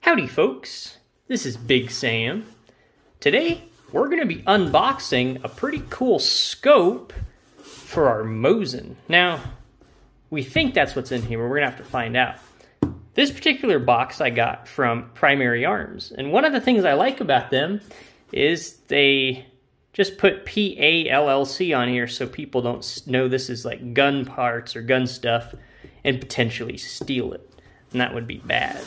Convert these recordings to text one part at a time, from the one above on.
Howdy folks, this is Big Sam. Today we're going to be unboxing a pretty cool scope for our Mosin. Now, we think that's what's in here, but we're going to have to find out. This particular box I got from Primary Arms, and one of the things I like about them is they just put PALLC on here so people don't know this is like gun parts or gun stuff and potentially steal it, and that would be bad.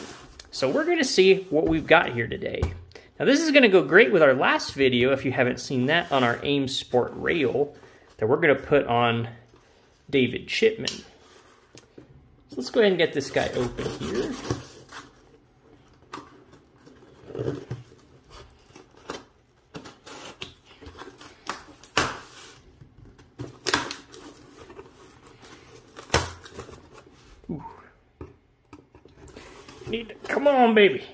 So we're going to see what we've got here today. Now this is going to go great with our last video, if you haven't seen that, on our AIM Sport rail that we're going to put on David Chipman. So let's go ahead and get this guy open here. Ooh. Come on, baby.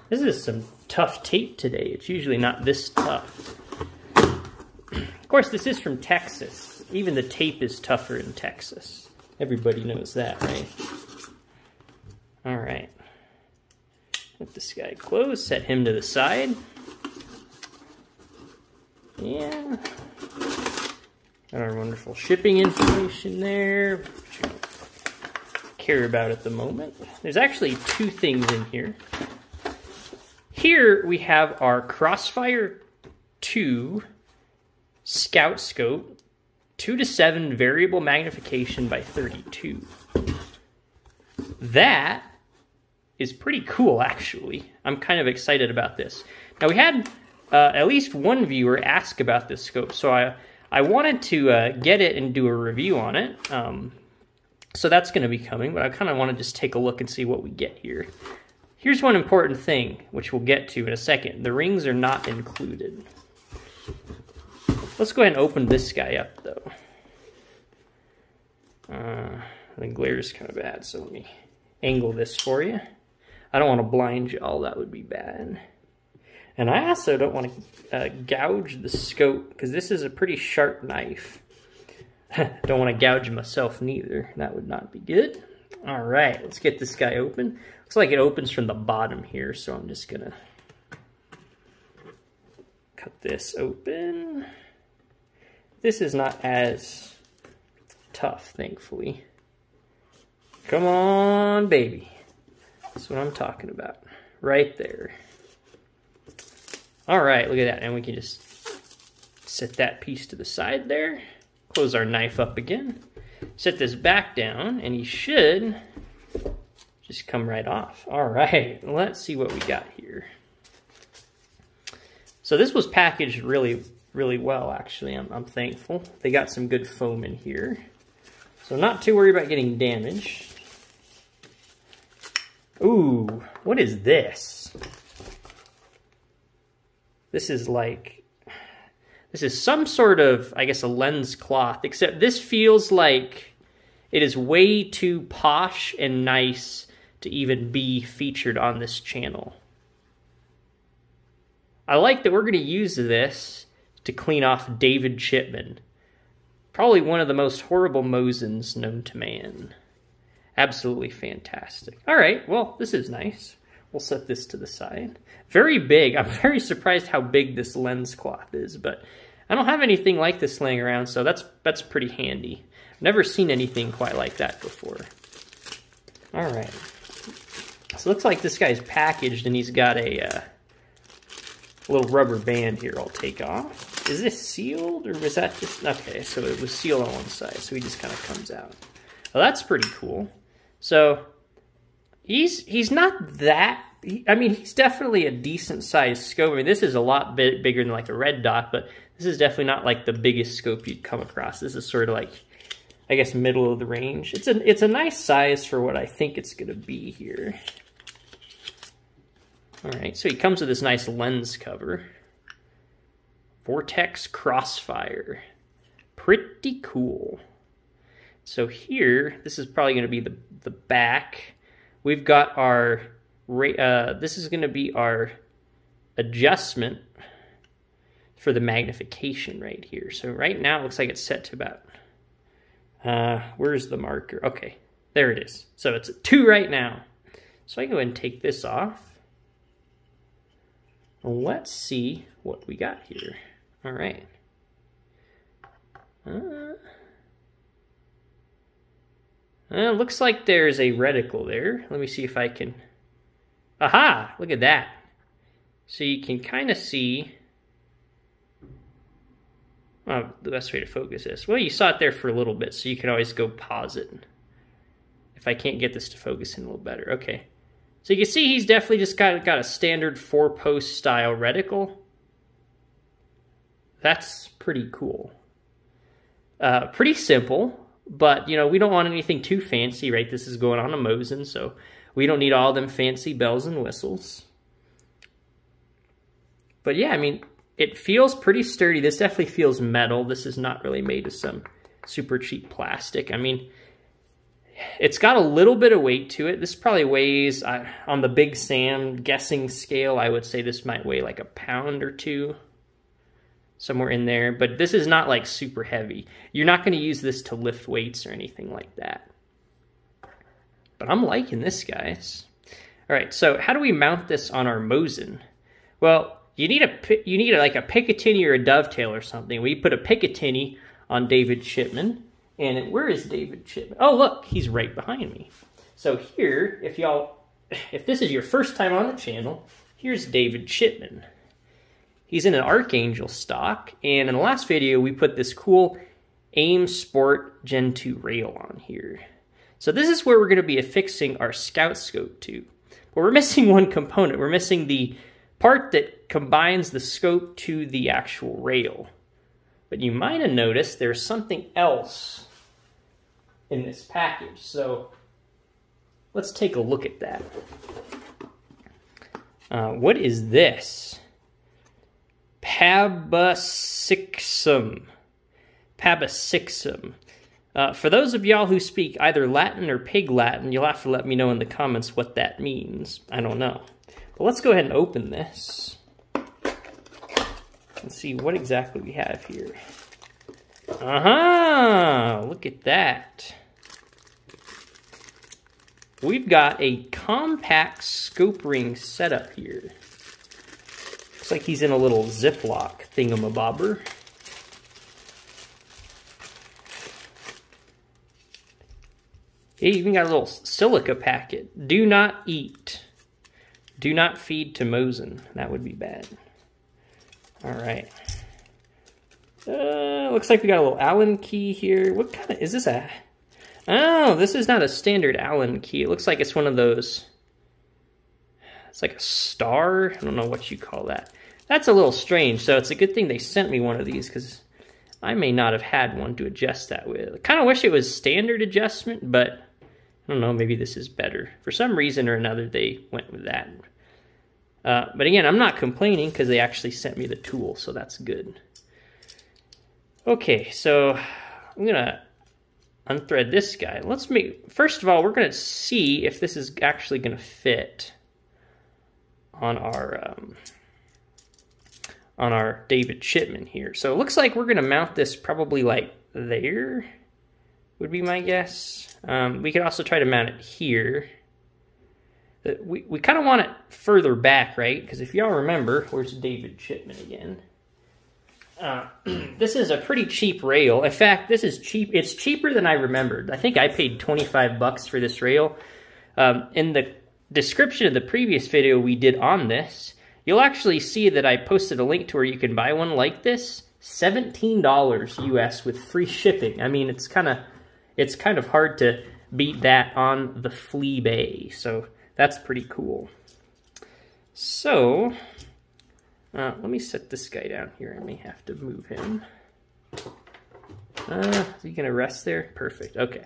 This is some tough tape today. It's usually not this tough. Of course, this is from Texas. Even the tape is tougher in Texas. Everybody knows that, right? All right. Let this guy close. Set him to the side. Yeah. Got our wonderful shipping information there, which I don't care about at the moment. There's actually two things in here. Here we have our Crossfire II Scout Scope, 2:7 variable magnification by 32. That is pretty cool, actually. I'm kind of excited about this. Now we had at least one viewer ask about this scope, so I wanted to get it and do a review on it. So that's going to be coming, but I kind of want to just take a look and see what we get here. Here's one important thing, which we'll get to in a second. The rings are not included. Let's go ahead and open this guy up, though. The glare is kind of bad, so let me angle this for you. I don't want to blind y'all, that would be bad. And I also don't want to gouge the scope, because this is a pretty sharp knife. Don't want to gouge myself neither. That would not be good. All right, let's get this guy open. Looks like it opens from the bottom here, so I'm just gonna cut this open. This is not as tough, thankfully. Come on, baby. That's what I'm talking about. Right there. All right, look at that. And we can just set that piece to the side there. Close our knife up again. Set this back down, and he should just come right off. All right, let's see what we got here. So this was packaged really, really well, actually. I'm thankful. They got some good foam in here. So not too worried about getting damaged. Ooh, what is this? This is like... This is some sort of, I guess, a lens cloth, except this feels like it is way too posh and nice to even be featured on this channel. I like that we're going to use this to clean off David Chipman. Probably one of the most horrible Mosins known to man. Absolutely fantastic. All right, well, this is nice. We'll set this to the side. Very big. I'm very surprised how big this lens cloth is, but I don't have anything like this laying around, so that's pretty handy. Never seen anything quite like that before. All right. So it looks like this guy's packaged, and he's got a little rubber band here I'll take off. Is this sealed, or was that just... Okay, so it was sealed on one side, so he just kind of comes out. Well, that's pretty cool. So he's not that... I mean, he's definitely a decent-sized scope. I mean, this is a lot bigger than like a red dot, but this is definitely not like the biggest scope you'd come across. This is sort of like, I guess, middle of the range. It's a nice size for what I think it's going to be here. All right, so he comes with this nice lens cover. Vortex Crossfire. Pretty cool. So here, this is probably going to be the back. We've got our... this is going to be our adjustment for the magnification right here. So right now it looks like it's set to about, where's the marker? Okay, there it is. So it's a 2 right now. So I can go ahead and take this off. Let's see what we got here. All right. Looks like there's a reticle there. Let me see if I can... Aha! Look at that. So you can kind of see... Oh, the best way to focus this. Well, you saw it there for a little bit, so you can always go pause it. If I can't get this to focus in a little better. Okay. So you can see he's definitely just got a standard 4-post style reticle. That's pretty cool. Pretty simple, but you know, we don't want anything too fancy, right? This is going on a Mosin, so we don't need all them fancy bells and whistles. But yeah, I mean, it feels pretty sturdy. This definitely feels metal. This is not really made of some super cheap plastic. I mean, it's got a little bit of weight to it. This probably weighs, on the Big Sam guessing scale, I would say this might weigh like a pound or 2. Somewhere in there. But this is not like super heavy. You're not going to use this to lift weights or anything like that. But I'm liking this, guys. All right, so how do we mount this on our Mosin? Well, you need like a Picatinny or a dovetail or something. We put a Picatinny on David Chipman. And where is David Chipman? Oh, look, he's right behind me. So here, if this is your first time on the channel, here's David Chipman. He's in an Archangel stock, and in the last video, we put this cool AIM Sport Gen 2 rail on here. So this is where we're going to be affixing our Scout Scope to. But we're missing one component. We're missing the part that combines the scope to the actual rail. But you might have noticed there's something else in this package. So let's take a look at that. What is this? Pabasixum. Pabasixum. For those of y'all who speak either Latin or Pig Latin, you'll have to let me know in the comments what that means. I don't know. But let's go ahead and open this. Let's see what exactly we have here. Aha! Look at that. We've got a compact scope ring setup here. Looks like he's in a little Ziploc thingamabobber. He even got a little silica packet. Do not eat. Do not feed to Mosin. That would be bad. All right. Looks like we got a little Allen key here. What kind of, is this a... Oh, this is not a standard Allen key. It looks like it's one of those... It's like a star. I don't know what you call that. That's a little strange, so it's a good thing they sent me one of these, because I may not have had one to adjust that with. I kind of wish it was standard adjustment, but I don't know, maybe this is better. For some reason or another, they went with that. But again, I'm not complaining, because they actually sent me the tool, so that's good. Okay, so I'm going to unthread this guy. First of all, we're going to see if this is actually going to fit on our David Chipman here. So it looks like we're going to mount this probably like there, would be my guess. We could also try to mount it here. We kind of want it further back, right? Because if y'all remember, where's David Chipman again? This is a pretty cheap rail. In fact, this is cheap. It's cheaper than I remembered. I think I paid 25 bucks for this rail. In the description of the previous video we did on this, you'll actually see that I posted a link to where you can buy one like this. $17 US with free shipping. I mean, it's kind of hard to beat that on the Fleabay. So that's pretty cool. So let me set this guy down here. I may have to move him. Is he going to rest there? Perfect. Okay.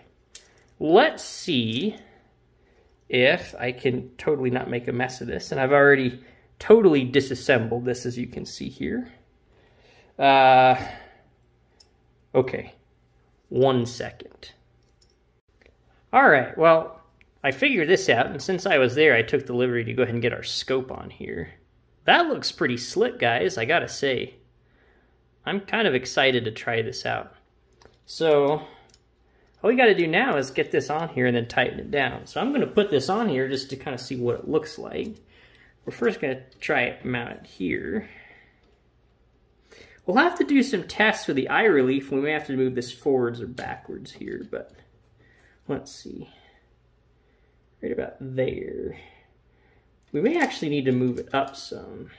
Let's see if I can totally not make a mess of this. And I've already totally disassembled this, as you can see here. Okay. 1 second. All right. Well, I figured this out. And since I was there, I took the liberty to go ahead and get our scope on here. That looks pretty slick, guys, I gotta say. I'm kind of excited to try this out. So, all we got to do now is get this on here and then tighten it down. So I'm going to put this on here just to kind of see what it looks like. We're first going to try it mount it here. We'll have to do some tests with the eye relief. We may have to move this forwards or backwards here, but let's see. Right about there. We may actually need to move it up some.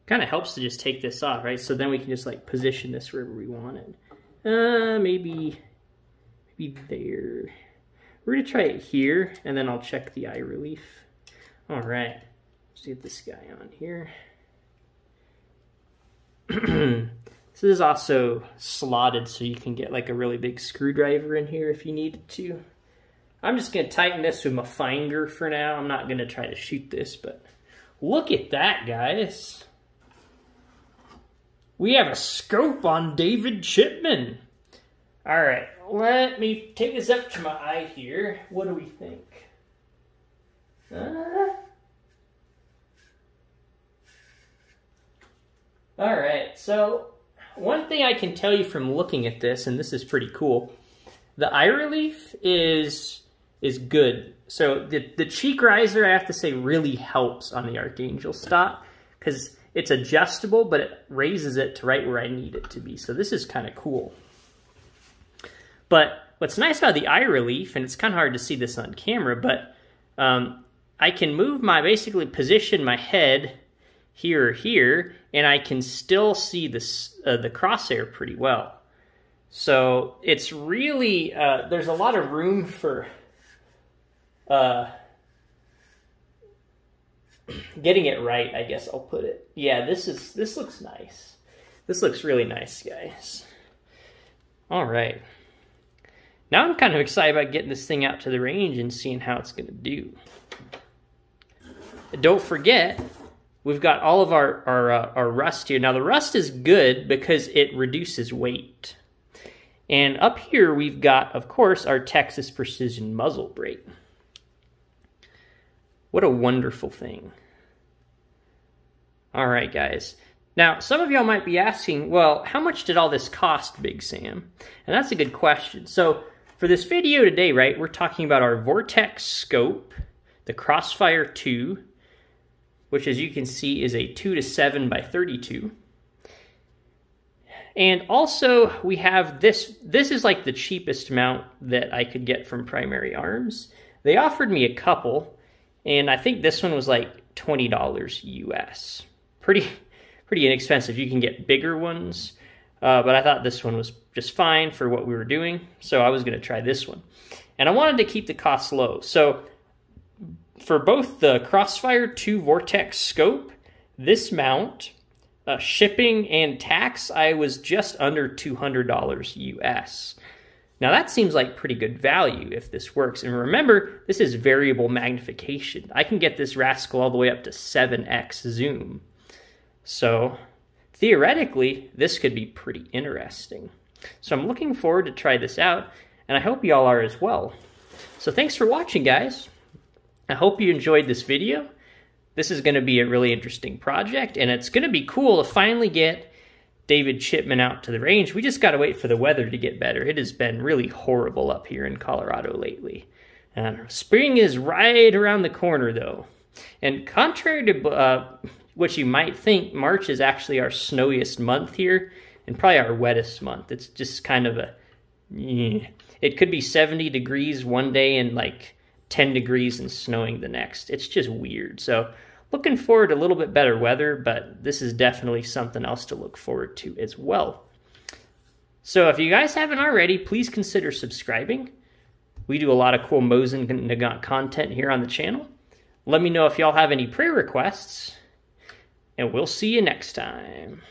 Kind of helps to just take this off, right? So then we can just like position this wherever we want it. Maybe there. We're gonna try it here, and then I'll check the eye relief. All right, let's get this guy on here. This is also slotted, so you can get like a really big screwdriver in here if you needed to. I'm just gonna tighten this with my finger for now. I'm not gonna try to shoot this, but look at that, guys. We have a scope on David Chipman. All right, let me take this up to my eye here. What do we think? All right, so one thing I can tell you from looking at this, and this is pretty cool, the eye relief is good. So the cheek riser, I have to say, really helps on the Archangel stock because it's adjustable, but it raises it to right where I need it to be. So this is kind of cool. But what's nice about the eye relief, and it's kind of hard to see this on camera, but I can move basically position my head here or here, and I can still see this, the crosshair pretty well. So it's really, there's a lot of room for getting it right, I guess I'll put it. Yeah, this looks nice. This looks really nice, guys. All right. Now I'm kind of excited about getting this thing out to the range and seeing how it's going to do. Don't forget, we've got all of our rust here. Now the rust is good because it reduces weight. And up here we've got, of course, our Texas Precision muzzle brake. What a wonderful thing. All right, guys. Now, some of y'all might be asking, well, how much did all this cost, Big Sam? And that's a good question. So for this video today, right, we're talking about our Vortex scope, the Crossfire II, which as you can see is a 2:7 by 32. And also we have this. This is like the cheapest mount that I could get from Primary Arms. They offered me a couple, and I think this one was like $20 US. Pretty inexpensive. You can get bigger ones, but I thought this one was just fine for what we were doing, so I was going to try this one. And I wanted to keep the cost low. So for both the Crossfire II Vortex scope, this mount, shipping and tax, I was just under $200 US. Now that seems like pretty good value if this works. And remember, this is variable magnification. I can get this rascal all the way up to 7x zoom. So theoretically, this could be pretty interesting. So I'm looking forward to try this out, and I hope y'all are as well. So thanks for watching, guys. I hope you enjoyed this video. This is going to be a really interesting project, and it's going to be cool to finally get David Chipman out to the range. We just got to wait for the weather to get better. It has been really horrible up here in Colorado lately. Spring is right around the corner, though. And contrary to what you might think, March is actually our snowiest month here and probably our wettest month. It's just kind of it could be 70 degrees one day and like 10 degrees and snowing the next. It's just weird. So looking forward to a little bit better weather, but this is definitely something else to look forward to as well. So if you guys haven't already, please consider subscribing. We do a lot of cool Mosin Nagant content here on the channel. Let me know if y'all have any prayer requests, and we'll see you next time.